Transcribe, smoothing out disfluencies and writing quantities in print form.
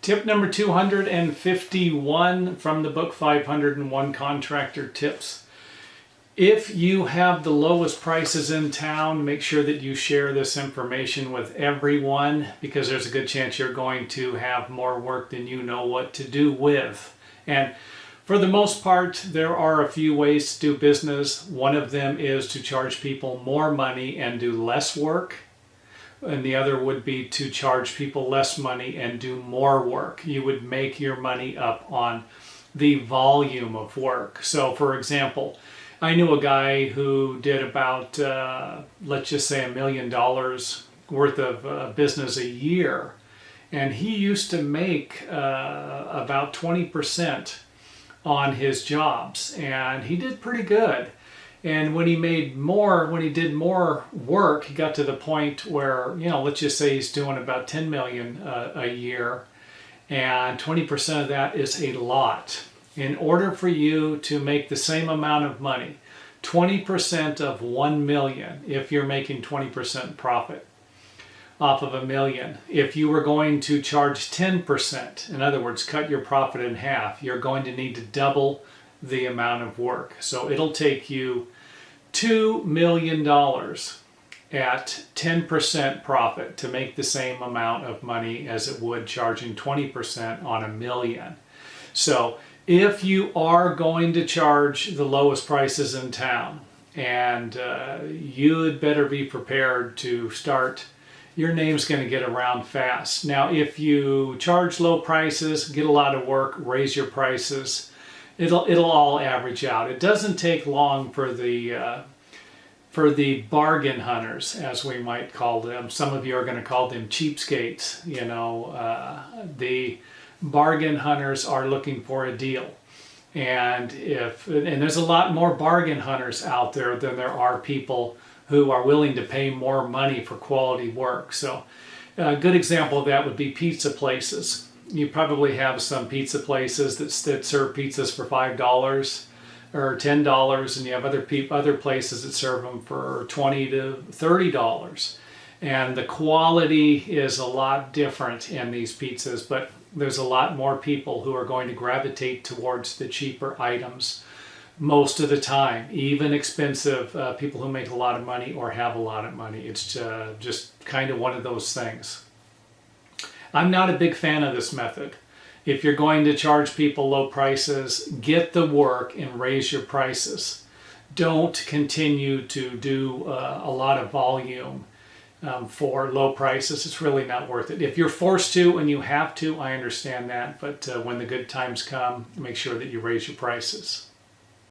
Tip number 251 from the book 501 Contractor Tips. If you have the lowest prices in town, make sure that you share this information with everyone, because there's a good chance you're going to have more work than you know what to do with. And for the most part, there are a few ways to do business. One of them is to charge people more money and do less work. And the other would be to charge people less money and do more work. You would make your money up on the volume of work. So for example, I knew a guy who did about, let's just say $1 million worth of business a year. And he used to make about 20% on his jobs. And he did pretty good. And when he did more work, he got to the point where, let's just say he's doing about 10 million a year, and 20% of that is a lot. In order for you to make the same amount of money, 20% of 1 million, if you're making 20% profit off of $1 million, if you were going to charge 10%, in other words, cut your profit in half, you're going to need to double the amount of work. So it'll take you $2 million at 10% profit to make the same amount of money as it would charging 20% on $1 million. So if you are going to charge the lowest prices in town, and you'd better be prepared to start, your name's going to get around fast. Now, if you charge low prices, get a lot of work, raise your prices, it'll all average out. It doesn't take long for the bargain hunters, as we might call them. Some of you are going to call them cheapskates. The bargain hunters are looking for a deal, and there's a lot more bargain hunters out there than there are people who are willing to pay more money for quality work. So a good example of that would be pizza places. You probably have some pizza places that serve pizzas for $5 or $10, and you have other places that serve them for $20 to $30. And the quality is a lot different in these pizzas, but there's a lot more people who are going to gravitate towards the cheaper items most of the time, even expensive people who make a lot of money or have a lot of money. It's just kind of one of those things. I'm not a big fan of this method. If you're going to charge people low prices, get the work and raise your prices. Don't continue to do a lot of volume for low prices. It's really not worth it. If you're forced to and you have to, I understand that, but when the good times come, make sure that you raise your prices.